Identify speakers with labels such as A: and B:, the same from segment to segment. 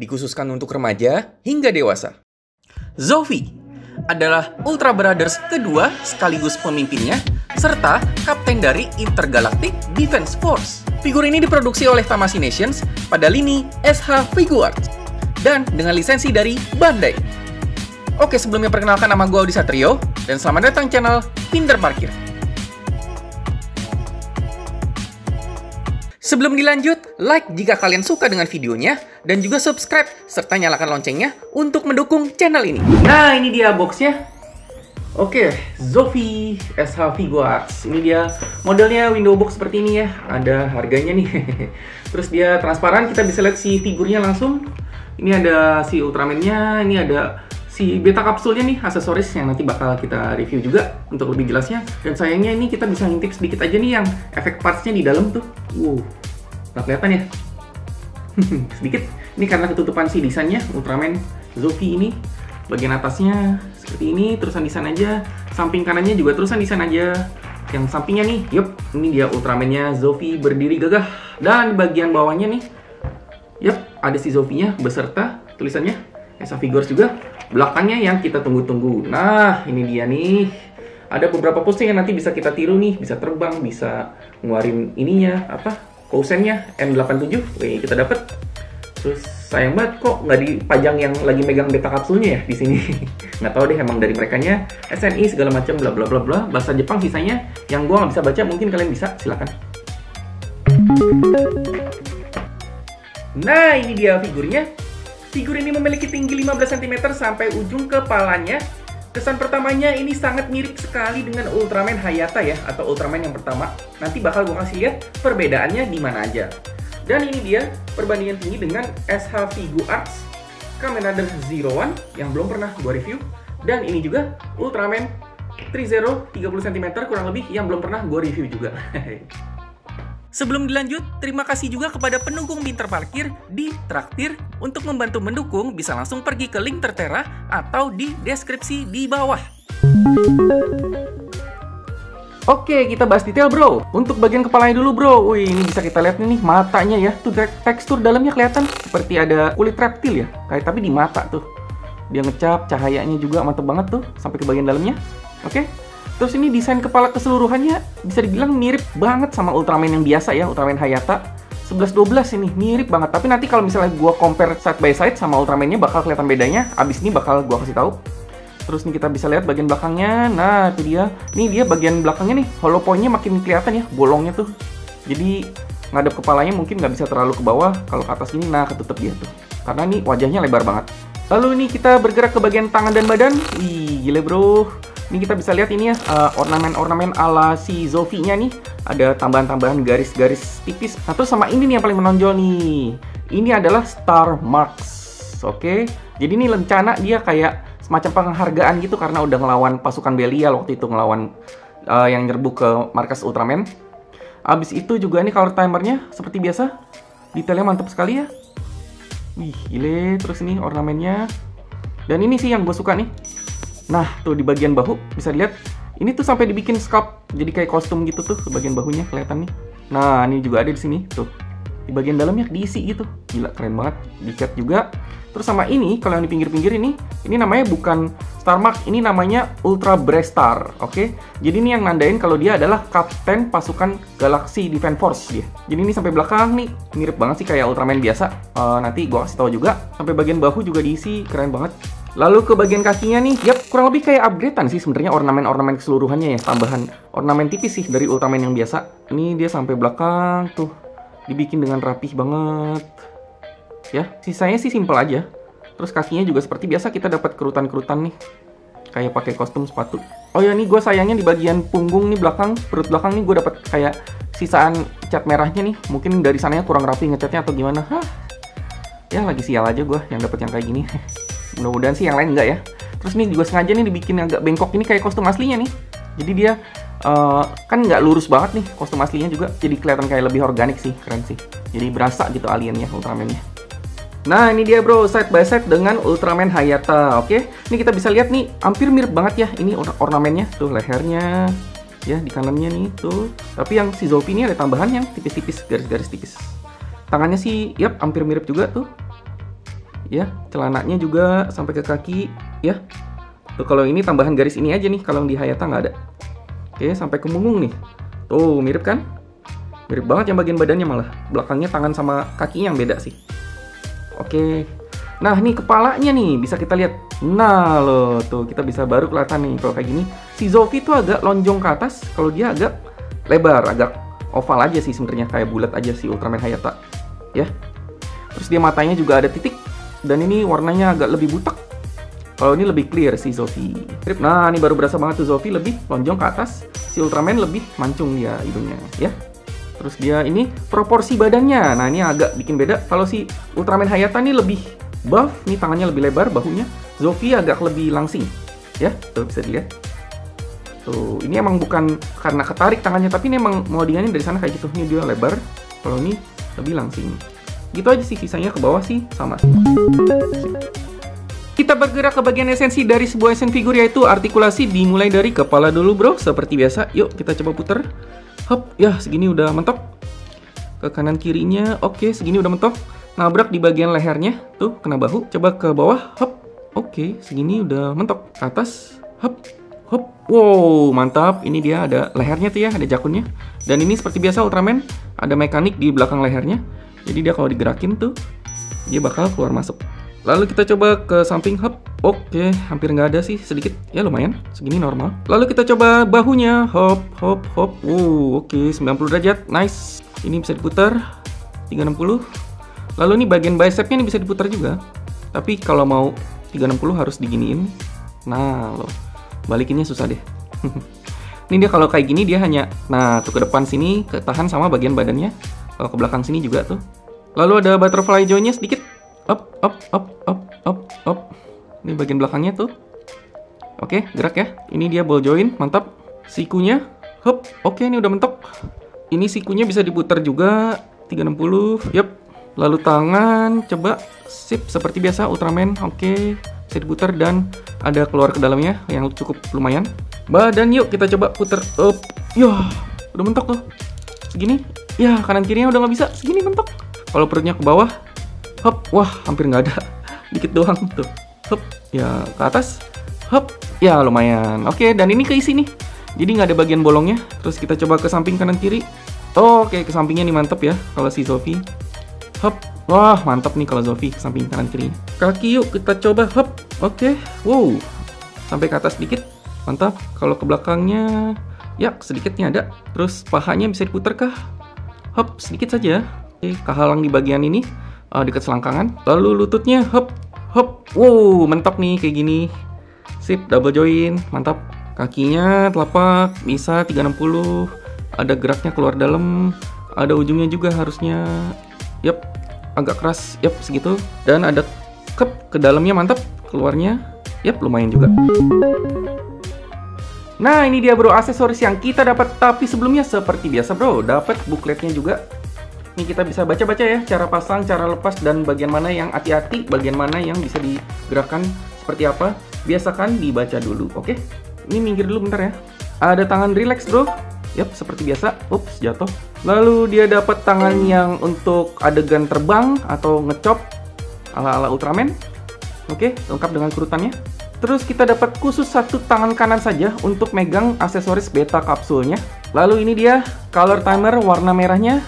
A: dikhususkan untuk remaja hingga dewasa. Zofi adalah Ultra Brothers kedua sekaligus pemimpinnya, serta kapten dari Intergalactic Defense Force. Figur ini diproduksi oleh Tamashii Nations pada lini SH Figuarts dan dengan lisensi dari Bandai. Oke, sebelumnya perkenalkan, nama gue Audi Satrio dan selamat datang channel Pinter Parkir. Sebelum dilanjut, like jika kalian suka dengan videonya, dan juga subscribe, serta nyalakan loncengnya untuk mendukung channel ini. Nah, ini dia boxnya. Oke, Zofi SH Figuarts. Ini dia modelnya window box seperti ini ya. Ada harganya nih. Terus dia transparan, kita bisa lihat si figurnya langsung. Ini ada si Ultraman-nya, ini ada si beta kapsulnya nih, aksesoris yang nanti bakal kita review juga untuk lebih jelasnya. Dan sayangnya ini kita bisa ngintip sedikit aja nih yang efek partsnya di dalam tuh. Nggak kelihatan ya? Sedikit. Ini karena ketutupan si desainnya, Ultraman Zofi ini. Bagian atasnya seperti ini, terusan desain aja. Samping kanannya juga terusan desain aja. Yang sampingnya nih, yup, ini dia Ultraman-nya Zofi berdiri gagah. Dan bagian bawahnya nih, yup, ada si Zofi-nya beserta tulisannya SH Figuarts juga. Belakangnya yang kita tunggu-tunggu. Nah, ini dia nih. Ada beberapa posting yang nanti bisa kita tiru nih, bisa terbang, bisa ngeluarin ininya, Kousennya M87. Wih, kita dapet. Terus sayang banget kok nggak dipajang yang lagi megang beta kapsulnya ya di sini. Nggak tahu deh, emang dari merekanya SNI segala macam bla bla bla bla. Bahasa Jepang sisanya yang gua nggak bisa baca, mungkin kalian bisa, silakan. Nah, ini dia figurnya. Figur ini memiliki tinggi 15 cm sampai ujung kepalanya. Kesan pertamanya ini sangat mirip sekali dengan Ultraman Hayata ya, atau Ultraman yang pertama. Nanti bakal gue kasih lihat perbedaannya di mana aja. Dan ini dia perbandingan tinggi dengan SH Figuarts Kamen Rider Zero One yang belum pernah gue review. Dan ini juga Ultraman Trizero 30 cm kurang lebih yang belum pernah gue review juga. Sebelum dilanjut, terima kasih juga kepada pendukung Pinter Parkir di Traktir. Untuk membantu mendukung, bisa langsung pergi ke link tertera atau di deskripsi di bawah. Oke, kita bahas detail bro. Untuk bagian kepalanya dulu bro. Wih, ini bisa kita lihat nih matanya ya. Tuh tekstur dalamnya kelihatan seperti ada kulit reptil ya. Kayak tapi di mata tuh. Dia ngecap, cahayanya juga mantep banget tuh sampai ke bagian dalamnya. Oke. Terus ini desain kepala keseluruhannya bisa dibilang mirip banget sama Ultraman yang biasa ya, Ultraman Hayata. 11-12 ini, mirip banget. Tapi nanti kalau misalnya gua compare side by side sama Ultraman-nya bakal kelihatan bedanya. Abis ini bakal gua kasih tahu. Terus nih kita bisa lihat bagian belakangnya. Nah, itu dia. Nih dia bagian belakangnya nih, hollow point-nya makin kelihatan ya, bolongnya tuh. Jadi ngadep kepalanya mungkin nggak bisa terlalu ke bawah. Kalau ke atas ini, nah ketutup dia tuh. Karena nih wajahnya lebar banget. Lalu nih kita bergerak ke bagian tangan dan badan. Wih, gile bro. Ini kita bisa lihat ini ya, ornamen-ornamen ala si Zofi-nya nih. Ada tambahan-tambahan garis-garis tipis. Nah, terus sama ini nih yang paling menonjol nih. Ini adalah Star Marks. Oke. Jadi ini lencana dia kayak semacam penghargaan gitu karena udah ngelawan pasukan Belial waktu itu, ngelawan yang nyerbu ke markas Ultraman. Abis itu juga ini color timernya seperti biasa. Detailnya mantap sekali ya. Wih, gile. Terus ini ornamennya. Dan ini sih yang gue suka nih. Nah, tuh di bagian bahu bisa dilihat. Ini tuh sampai dibikin sculpt jadi kayak kostum gitu tuh bagian bahunya kelihatan nih. Nah, ini juga ada di sini tuh. Di bagian dalamnya diisi gitu. Gila, keren banget. Dicat juga. Terus sama ini kalau yang di pinggir-pinggir ini namanya bukan Star Mark, ini namanya Ultra Breastar, oke? Jadi ini yang nandain kalau dia adalah kapten pasukan Galaxy Defense Force dia. Jadi ini sampai belakang nih mirip banget sih kayak Ultraman biasa. Nanti gua kasih tahu juga. Sampai bagian bahu juga diisi, keren banget. Lalu ke bagian kakinya nih, yap, kurang lebih kayak upgradean sih sebenarnya ornamen-ornamen keseluruhannya ya, tambahan ornamen tipis sih dari Ultraman yang biasa. Ini dia sampai belakang tuh dibikin dengan rapih banget. Ya, sisanya sih simple aja. Terus kakinya juga seperti biasa kita dapat kerutan-kerutan nih. Kayak pakai kostum sepatu. Oh ya, nih gue sayangnya di bagian punggung nih belakang, perut belakang nih gue dapat kayak sisaan cat merahnya nih. Mungkin dari sananya kurang rapi ngecatnya atau gimana. Ya lagi sial aja gue yang dapat yang kayak gini. Mudah-mudahan sih yang lain enggak ya. Terus nih juga sengaja nih dibikin agak bengkok ini kayak kostum aslinya nih. Jadi dia kan nggak lurus banget nih kostum aslinya juga. Jadi kelihatan kayak lebih organik sih, keren sih. Jadi berasa gitu aliennya, Ultraman-nya. Nah, ini dia bro, side by side dengan Ultraman Hayata, oke? Ini kita bisa lihat nih, hampir mirip banget ya. Ini ornamennya, tuh lehernya, ya di kanannya nih, tuh. Tapi yang si Zofi ini ada tambahan yang tipis-tipis, garis-garis tipis. Tangannya sih, yap, hampir mirip juga tuh. ya. Celananya juga sampai ke kaki, ya. Tuh kalau ini tambahan garis ini aja nih, kalau yang di Hayata nggak ada. Oke, sampai ke punggung nih. Tuh, mirip kan? Mirip banget yang bagian badannya malah. Belakangnya tangan sama kakinya yang beda sih. Oke. Nah, nih kepalanya nih, bisa kita lihat. Nah, loh, tuh kita bisa baru kelihatan nih kalau kayak gini. Si Zofi tuh agak lonjong ke atas, kalau dia agak lebar, agak oval aja sih sebenarnya, kayak bulat aja si Ultraman Hayata. Ya. Terus dia matanya juga ada titik, dan ini warnanya agak lebih butek. Kalau ini lebih clear si Zofi. Nah, ini baru berasa banget tuh Zofi lebih lonjong ke atas, si Ultraman lebih mancung dia hidungnya, ya. Terus dia ini proporsi badannya. Nah, ini agak bikin beda. Kalau si Ultraman Hayata nih lebih buff, nih tangannya lebih lebar, bahunya. Zofi agak lebih langsing, ya. Tuh bisa dilihat. Tuh, ini emang bukan karena ketarik tangannya, tapi ini emang modelannya dari sana kayak gitu. Ini dia lebar, kalau ini lebih langsing. Gitu aja sih, sisanya ke bawah sih sama. Kita bergerak ke bagian esensi dari sebuah action figure, yaitu artikulasi. Dimulai dari kepala dulu bro, seperti biasa. Yuk kita coba puter. Hop, ya segini udah mentok. Ke kanan kirinya, oke segini udah mentok. Nabrak di bagian lehernya, tuh kena bahu. Coba ke bawah, hop. Oke, segini udah mentok. Ke atas, hop. Hop, wow mantap. Ini dia ada lehernya tuh ya, ada jakunnya. Dan ini seperti biasa Ultraman, ada mekanik di belakang lehernya. Jadi dia kalau digerakin tuh, dia bakal keluar masuk. Lalu kita coba ke samping, hop. Oke, hampir nggak ada sih, sedikit. Ya lumayan, segini normal. Lalu kita coba bahunya, hop, hop, hop. Oke, 90 derajat, nice. Ini bisa diputar, 360. Lalu ini bagian bicepnya ini bisa diputar juga. Tapi kalau mau 360 harus diginiin. Nah, loh, balikinnya susah deh. Ini dia kalau kayak gini dia hanya, nah tuh ke depan sini ketahan sama bagian badannya. Kalau ke belakang sini juga tuh. Lalu ada butterfly joint-nya sedikit. Up, up, up, up, up, up. Ini bagian belakangnya tuh. Oke, gerak ya. Ini dia ball joint, mantap. Sikunya, hop. Oke, ini udah mentok. Ini sikunya bisa diputar juga, 360. Yup. Lalu tangan, coba sip seperti biasa Ultraman. Oke, bisa diputar dan ada keluar ke dalamnya yang cukup lumayan. Badan yuk kita coba putar. Up. Yah, udah mentok tuh. Segini. Ya, kanan kirinya udah nggak bisa. Segini mentok. Kalau perutnya ke bawah, hop. Wah, hampir nggak ada. Dikit doang tuh. Hop. Ya, ke atas. Hop. Ya, lumayan. Oke, dan ini keisi nih. Jadi nggak ada bagian bolongnya. Terus kita coba ke samping kanan kiri. Oke, ke sampingnya nih mantep ya. Kalau si Zofi. Hop. Wah, mantap nih kalau Zofi ke samping kanan kiri. Kaki yuk kita coba. Hop. Oke. Wow. Sampai ke atas sedikit. Mantap. Kalau ke belakangnya, ya sedikitnya ada. Terus pahanya bisa diputar kah? Hop, sedikit saja. Oke, kehalang di bagian ini, dekat selangkangan. Lalu lututnya, hop, hop. Wow, mantap nih kayak gini. Sip, double joint, mantap. Kakinya telapak bisa 360. Ada geraknya keluar dalam. Ada ujungnya juga harusnya. Yap, agak keras. Yap, segitu. Dan ada ke dalamnya mantap. Keluarnya, yap, lumayan juga. Nah, ini dia bro aksesoris yang kita dapat. Tapi sebelumnya seperti biasa bro, dapat bukletnya juga. Ini kita bisa baca-baca ya, cara pasang, cara lepas, dan bagian mana yang hati-hati, bagian mana yang bisa digerakkan seperti apa. Biasakan dibaca dulu, oke? Ini minggir dulu bentar ya. Ada tangan relax bro. Yap, seperti biasa. Ups, jatuh. Lalu dia dapat tangan yang untuk adegan terbang atau ngecop ala-ala Ultraman. Oke, lengkap dengan kurutannya. Terus kita dapat khusus satu tangan kanan saja untuk megang aksesoris beta kapsulnya. Lalu ini dia color timer warna merahnya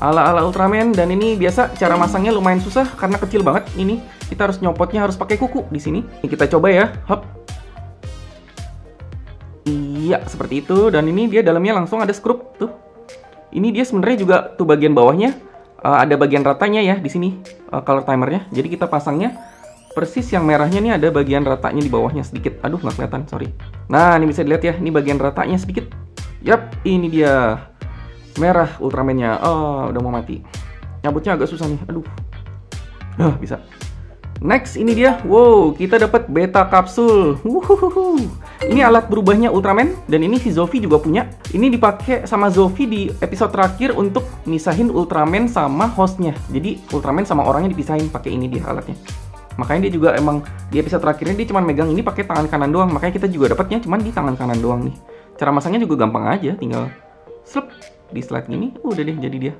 A: ala-ala Ultraman, dan ini biasa cara masangnya lumayan susah karena kecil banget. Ini kita harus nyopotnya harus pakai kuku di sini. Ini kita coba ya. Hop. Iya, seperti itu. Dan ini dia dalamnya langsung ada skrup tuh. Ini dia sebenarnya juga tuh bagian bawahnya ada bagian ratanya ya di sini color timernya. Jadi kita pasangnya persis yang merahnya nih ada bagian ratanya di bawahnya sedikit. Aduh, nggak kelihatan, sorry. Nah, ini bisa dilihat ya, ini bagian ratanya sedikit. Yap, ini dia merah Ultraman-nya. Oh, udah mau mati. Nyabutnya agak susah nih, aduh. Bisa. Next, ini dia. Wow, kita dapat beta kapsul. Ini alat berubahnya Ultraman, dan ini si Zofi juga punya. Ini dipakai sama Zofi di episode terakhir untuk misahin Ultraman sama hostnya. Jadi Ultraman sama orangnya dipisahin pakai ini dia alatnya. Makanya dia juga emang di episode terakhirnya dia cuma megang ini pakai tangan kanan doang. Makanya kita juga dapatnya cuma di tangan kanan doang nih. Cara masangnya juga gampang aja, tinggal slep di slide gini, udah deh jadi dia.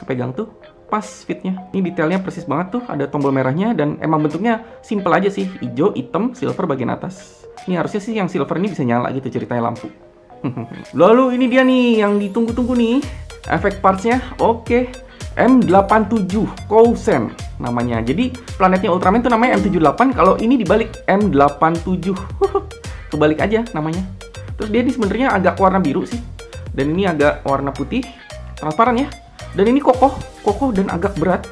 A: Kepegang tuh, pas fitnya. Ini detailnya persis banget tuh, ada tombol merahnya dan emang bentuknya simple aja sih, hijau, hitam, silver bagian atas. Ini harusnya sih yang silver ini bisa nyala gitu ceritanya lampu. Lalu ini dia nih yang ditunggu-tunggu nih, efek partsnya. Oke, M87 Kousen namanya. Jadi planetnya Ultraman tuh namanya M78, kalau ini dibalik M87. Kebalik aja namanya. Terus dia ini sebenarnya agak warna biru sih, dan ini agak warna putih, transparan ya. Dan ini kokoh dan agak berat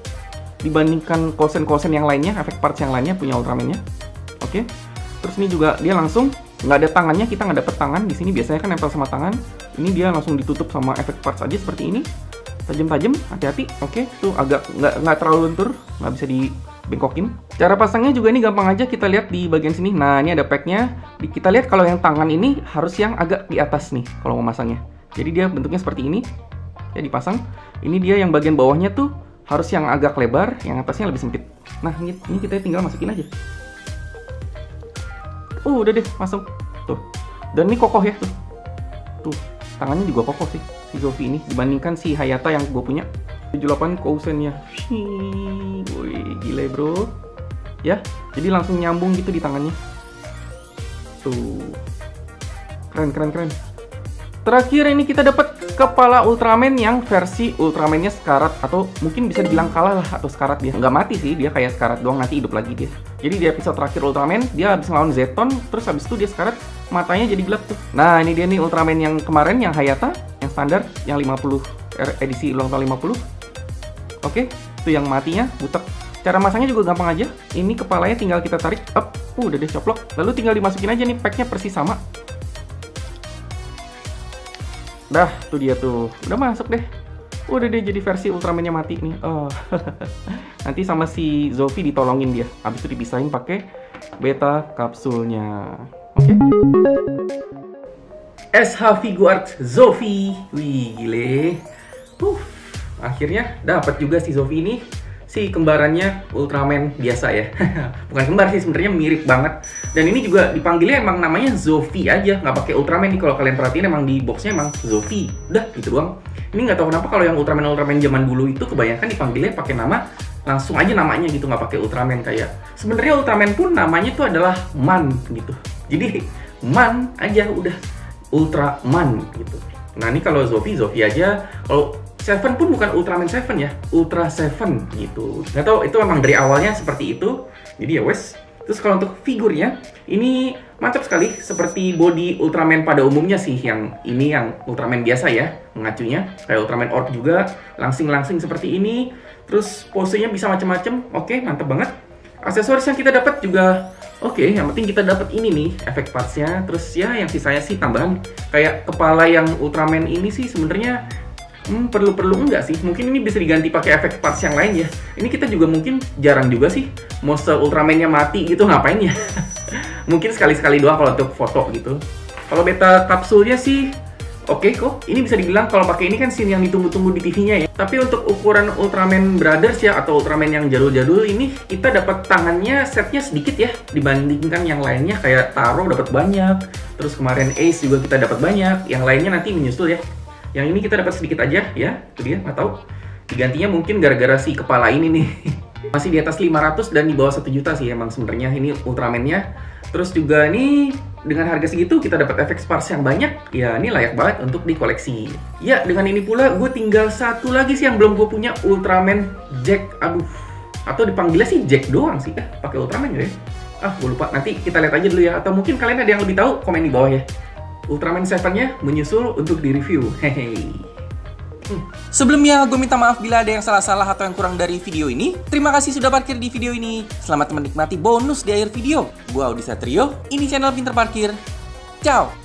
A: dibandingkan Kousen yang lainnya, efek parts yang lainnya punya Ultraman-nya. Oke. Terus ini juga dia langsung nggak ada tangannya, kita nggak dapet tangan. Di sini biasanya kan nempel sama tangan. Ini dia langsung ditutup sama efek parts aja seperti ini. Tajam-tajam, hati-hati. Oke, tuh agak nggak terlalu lentur, nggak bisa dibengkokin. Cara pasangnya juga ini gampang aja, kita lihat di bagian sini. Nah, ini ada packnya. Kita lihat kalau yang tangan ini harus yang agak di atas nih kalau mau masangnya. Jadi dia bentuknya seperti ini. Ya dipasang. Ini dia yang bagian bawahnya tuh harus yang agak lebar, yang atasnya lebih sempit. Nah, ini kita tinggal masukin aja. Udah deh, masuk. Tuh. Dan ini kokoh ya, tuh. Tuh, tangannya juga kokoh sih si Zofi ini dibandingkan si Hayata yang gue punya. 78 Kousen-nya. Wih, gile, bro. Ya, jadi langsung nyambung gitu di tangannya. Tuh. Keren. Terakhir ini kita dapat kepala Ultraman yang versi Ultraman-nya sekarat, atau mungkin bisa dibilang kalah lah, atau sekarat dia. Nggak mati sih, dia kayak sekarat doang, nanti hidup lagi dia. Jadi di episode terakhir Ultraman, dia habis ngelawan Zeton, terus habis itu dia sekarat, matanya jadi gelap tuh. Nah, ini dia nih Ultraman yang kemarin, yang Hayata, yang standar, yang 50, edisi ulang tahun 50. Oke, itu yang matinya, butek. Cara masangnya juga gampang aja. Ini kepalanya tinggal kita tarik up, udah deh coplok. Lalu tinggal dimasukin aja nih, packnya persis sama. Dah, tuh dia tuh. Udah masuk deh. Udah deh jadi versi Ultraman-nya mati nih. Oh. Nanti sama si Zofi ditolongin dia. Habis itu dipisahin pakai beta kapsulnya. Oke. SH Figuarts Zofi. Wih, gile. Akhirnya dapat juga si Zofi ini. Si kembarannya Ultraman biasa ya. Bukan kembar sih, sebenarnya mirip banget. Dan ini juga dipanggilnya emang namanya Zofi aja, nggak pakai Ultraman nih. Kalau kalian perhatiin emang di boxnya emang Zofi. Udah gitu doang. Ini nggak tahu kenapa kalau yang Ultraman zaman dulu itu kebanyakan dipanggilnya pakai nama langsung aja namanya gitu, nggak pakai Ultraman. Kayak sebenarnya Ultraman pun namanya tuh adalah Man gitu. Jadi Man aja udah Ultraman gitu. Nah ini kalau Zofi aja. Kalau Seven pun bukan Ultraman 7 ya, Ultra 7 gitu. Nggak tahu, itu memang dari awalnya seperti itu. Jadi ya wes. Terus kalau untuk figurnya, ini mantap sekali. Seperti body Ultraman pada umumnya sih. Yang ini yang Ultraman biasa ya, mengacunya. Kayak Ultraman Orb juga, langsing-langsing seperti ini. Terus posenya bisa macam-macam. Oke, mantap banget. Aksesoris yang kita dapat juga oke, yang penting kita dapat ini nih, efek partsnya. Terus ya yang sisanya sih tambahan. Kayak kepala yang Ultraman ini sih sebenarnya perlu enggak sih? Mungkin ini bisa diganti pakai efek parts yang lain ya. Ini kita juga mungkin jarang juga sih monster Ultraman-nya mati gitu, ngapain ya? Mungkin sekali-sekali doang kalau untuk foto gitu. Kalau beta kapsulnya sih oke kok. Ini bisa dibilang kalau pakai ini kan scene yang ditunggu-tunggu di TV-nya ya. Tapi untuk ukuran Ultraman Brothers ya, atau Ultraman yang jadul-jadul ini, kita dapat tangannya setnya sedikit ya dibandingkan yang lainnya. Kayak Taro dapat banyak, terus kemarin Ace juga kita dapat banyak. Yang lainnya nanti menyusul ya. Yang ini kita dapat sedikit aja ya, itu dia, nggak tahu. Digantinya mungkin gara-gara si kepala ini nih. Masih di atas 500 dan di bawah 1 juta sih emang sebenarnya ini Ultraman-nya. Terus juga nih dengan harga segitu kita dapat efek parts yang banyak. Ya ini layak banget untuk dikoleksi. Ya dengan ini pula gue tinggal satu lagi sih yang belum gue punya, Ultraman Jack. Aduh, atau dipanggilnya sih Jack doang sih. Pakai Ultraman ya. Gue lupa, nanti kita lihat aja dulu ya. Atau mungkin kalian ada yang lebih tahu, komen di bawah ya. Ultraman 7-nya menyusul untuk di-review. Hehehe.
B: Sebelumnya, gue minta maaf bila ada yang salah-salah atau yang kurang dari video ini. Terima kasih sudah parkir di video ini. Selamat menikmati bonus di akhir video. Gue Audi Satrio, ini channel Pinter Parkir. Ciao!